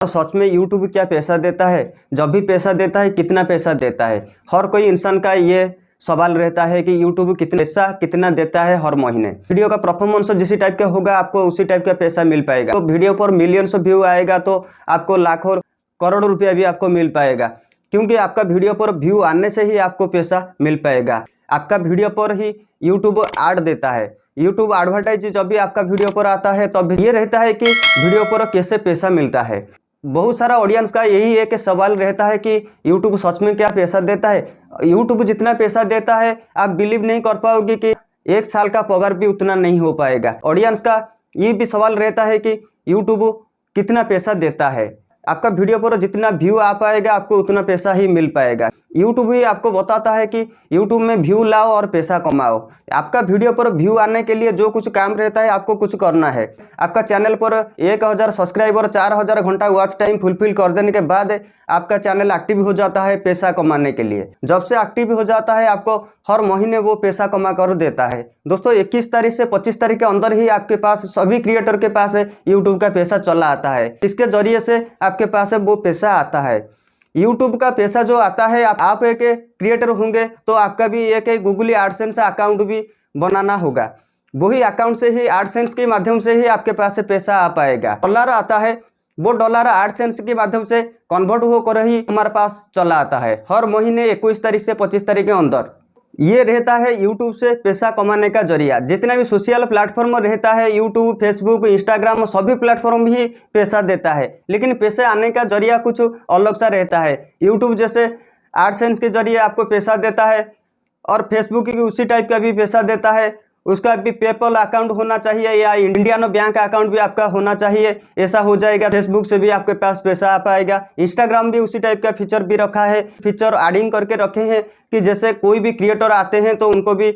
और सच में यूट्यूब क्या पैसा देता है, जब भी पैसा देता है कितना पैसा देता है। हर कोई इंसान का ये सवाल रहता है कि यूट्यूब कितना देता है हर महीने। वीडियो का परफॉर्मेंस जिस टाइप का होगा आपको उसी टाइप का पैसा मिल पाएगा। तो वीडियो पर मिलियंस व्यू आएगा तो आपको लाखों करोड़ रुपया भी आपको मिल पाएगा, क्योंकि आपका वीडियो पर व्यू आने से ही आपको पैसा मिल पाएगा। आपका वीडियो पर ही यूट्यूब ऐड देता है। यूट्यूब एडवर्टाइज जब भी आपका वीडियो पर आता है तब ये रहता है कि वीडियो पर कैसे पैसा मिलता है। बहुत सारा ऑडियंस का यही एक सवाल रहता है कि यूट्यूब सच में क्या पैसा देता है। यूट्यूब जितना पैसा देता है आप बिलीव नहीं कर पाओगे कि एक साल का पगार भी उतना नहीं हो पाएगा। ऑडियंस का ये भी सवाल रहता है कि यूट्यूब कितना पैसा देता है। आपका वीडियो पर जितना व्यू आ पाएगा आपको उतना पैसा ही मिल पाएगा। यूट्यूब ही आपको बताता है कि यूट्यूब में व्यू लाओ और पैसा कमाओ। आपका वीडियो पर व्यू आने के लिए जो कुछ काम रहता है आपको कुछ करना है। आपका चैनल पर 1000 सब्सक्राइबर 4000 घंटा वॉच टाइम फुलफिल कर देने के बाद आपका चैनल एक्टिव हो जाता है पैसा कमाने के लिए। जब से एक्टिव हो जाता है आपको हर महीने वो पैसा कमा कर देता है। दोस्तों 21 तारीख से 25 तारीख के अंदर ही आपके पास सभी क्रिएटर के पास यूट्यूब का पैसा चला आता है। इसके जरिए से आपके पास वो पैसा आता है। यूट्यूब का पैसा जो आता है, आप एक क्रिएटर होंगे तो आपका भी एक गूगल एडसेंस अकाउंट भी बनाना होगा। वही अकाउंट से ही एडसेंस के माध्यम से ही आपके पास से पैसा आ पाएगा। डॉलर आता है, वो डॉलर एडसेंस के माध्यम से कन्वर्ट होकर ही हमारे पास चला आता है हर महीने 21 तारीख से 25 तारीख के अंदर। ये रहता है यूट्यूब से पैसा कमाने का जरिया। जितना भी सोशल प्लेटफॉर्म रहता है, यूट्यूब, फेसबुक, इंस्टाग्राम, सभी प्लेटफॉर्म ही पैसा देता है, लेकिन पैसे आने का जरिया कुछ अलग सा रहता है। यूट्यूब जैसे एडसेंस के जरिए आपको पैसा देता है और फेसबुक की उसी टाइप का भी पैसा देता है। उसका भी पेपल अकाउंट होना चाहिए या इंडियन बैंक अकाउंट भी आपका होना चाहिए, ऐसा हो जाएगा। फेसबुक से भी आपके पास पैसा आ पाएगा। इंस्टाग्राम भी उसी टाइप का फीचर भी रखा है, फीचर एडिंग करके रखे हैं कि जैसे कोई भी क्रिएटर आते हैं तो उनको भी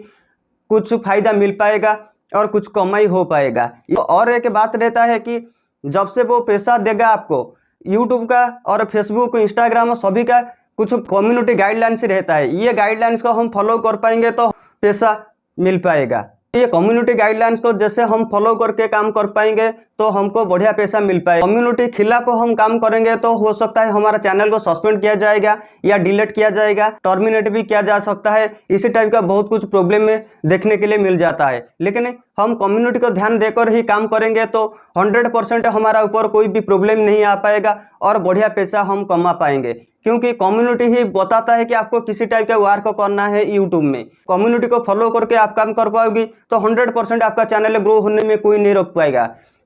कुछ फायदा मिल पाएगा और कुछ कमाई हो पाएगा। और एक बात रहता है कि जब से वो पैसा देगा आपको यूट्यूब का और फेसबुक, इंस्टाग्राम सभी का कुछ कम्युनिटी गाइडलाइंस रहता है। ये गाइडलाइंस को हम फॉलो कर पाएंगे तो पैसा मिल पाएगा। ये कम्युनिटी गाइडलाइंस को जैसे हम फॉलो करके काम कर पाएंगे तो हमको बढ़िया पैसा मिल पाएगा। कम्युनिटी खिलाफ हम काम करेंगे तो हो सकता है हमारा चैनल को सस्पेंड किया जाएगा या डिलीट किया जाएगा, टर्मिनेट भी किया जा सकता है। इसी टाइप का बहुत कुछ प्रॉब्लम में देखने के लिए मिल जाता है। लेकिन हम कम्युनिटी को ध्यान देकर ही काम करेंगे तो 100% हमारा ऊपर कोई भी प्रॉब्लम नहीं आ पाएगा और बढ़िया पैसा हम कमा पाएंगे, क्योंकि कम्युनिटी ही बताता है कि आपको किसी टाइप का वर्क करना है। यूट्यूब में कम्युनिटी को फॉलो करके आप काम कर पाओगे तो 100% आपका चैनल ग्रो होने में कोई नहीं रोक पाएगा,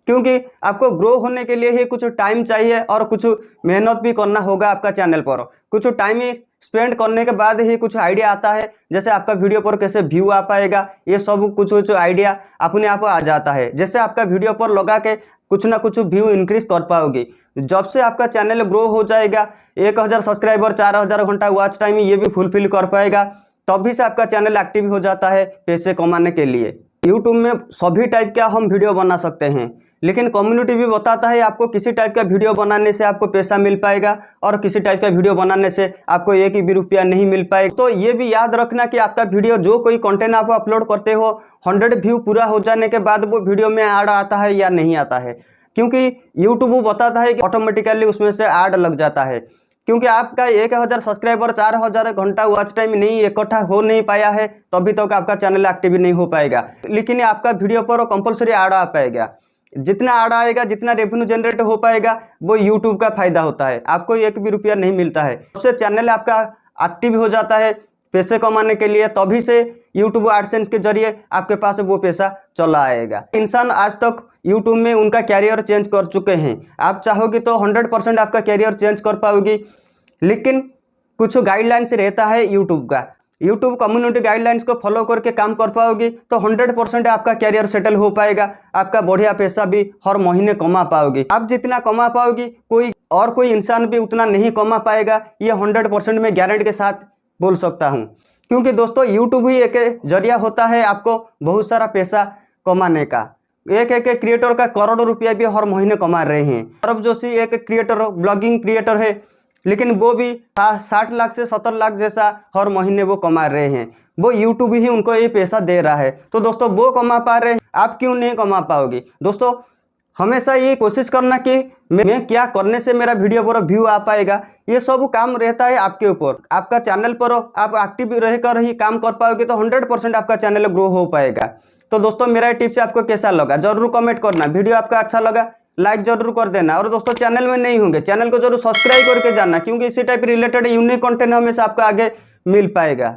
क्योंकि आपको ग्रो होने के लिए ही कुछ टाइम चाहिए और कुछ मेहनत भी करना होगा। आपका चैनल पर कुछ टाइम स्पेंड करने के बाद ही कुछ आइडिया आता है, जैसे आपका वीडियो पर कैसे व्यू आ पाएगा, ये सब कुछ आइडिया अपने आप आ जाता है। जैसे आपका वीडियो पर लगा के कुछ ना कुछ व्यू इंक्रीज कर पाओगे। जब से आपका चैनल ग्रो हो जाएगा, 1000 सब्सक्राइबर 4000 घंटा वॉच टाइम ये भी फुलफिल कर पाएगा, तभी से आपका चैनल एक्टिव हो जाता है पैसे कमाने के लिए। यूट्यूब में सभी टाइप का हम वीडियो बना सकते हैं, लेकिन कम्युनिटी भी बताता है आपको किसी टाइप का वीडियो बनाने से आपको पैसा मिल पाएगा और किसी टाइप का वीडियो बनाने से आपको एक भी रुपया नहीं मिल पाएगा। तो ये भी याद रखना कि आपका वीडियो जो कोई कंटेंट आप अपलोड करते हो 100 व्यू पूरा हो जाने के बाद वो वीडियो में ऐड आता है या नहीं आता है, क्योंकि यूट्यूब बताता है कि ऑटोमेटिकली उसमें से ऐड लग जाता है। क्योंकि आपका 1000 सब्सक्राइबर 4000 घंटा वॉच टाइम नहीं इकट्ठा हो नहीं पाया है, तभी तक आपका चैनल एक्टिव नहीं हो पाएगा। लेकिन आपका वीडियो पर कंपलसरी ऐड आ पाएगा। जितना ऐड आएगा, जितना रेवेन्यू जनरेट हो पाएगा, वो यूट्यूब का फायदा होता है। आपको एक भी रुपया नहीं मिलता है। उससे चैनल आपका एक्टिव हो जाता है पैसे कमाने के लिए, तभी से यूट्यूब एडसेंस के जरिए आपके पास वो पैसा चला आएगा। इंसान आज तक यूट्यूब में उनका कैरियर चेंज कर चुके हैं। आप चाहोगे तो 100% आपका कैरियर चेंज कर पाओगे, लेकिन कुछ गाइडलाइंस रहता है यूट्यूब का। यूट्यूब कम्युनिटी गाइडलाइंस को फॉलो करके काम कर पाओगे तो 100% आपका कैरियर सेटल हो पाएगा। आपका बढ़िया पैसा भी हर महीने कमा पाओगे। आप जितना कमा पाओगे कोई इंसान भी उतना नहीं कमा पाएगा, ये 100% मैं गारंटी के साथ बोल सकता हूँ। क्योंकि दोस्तों यूट्यूब ही एक जरिया होता है आपको बहुत सारा पैसा कमाने का। एक क्रिएटर का करोड़ों रुपया भी हर महीने कमा रहे हैं। सौरभ जोशी एक क्रिएटर, ब्लॉगिंग क्रिएटर है, लेकिन वो भी 60 लाख से 70 लाख जैसा हर महीने वो कमा रहे हैं। वो यूट्यूब ही उनको ये पैसा दे रहा है। तो दोस्तों वो कमा पा रहे हैं, आप क्यों नहीं कमा पाओगे। दोस्तों हमेशा ये कोशिश करना कि मैं क्या करने से मेरा वीडियो पर व्यू आ पाएगा, ये सब काम रहता है आपके ऊपर। आपका चैनल पर आप एक्टिव रहकर ही काम कर पाओगे तो 100% आपका चैनल ग्रो हो पाएगा। तो दोस्तों मेरा टिप्स आपको कैसा लगा जरूर कमेंट करना। वीडियो आपका अच्छा लगा लाइक जरूर कर देना, और दोस्तों चैनल में नहीं होंगे चैनल को जरूर सब्सक्राइब करके जाना, क्योंकि इसी टाइप रिलेटेड यूनिक कंटेंट हमेशा आपको आगे मिल पाएगा।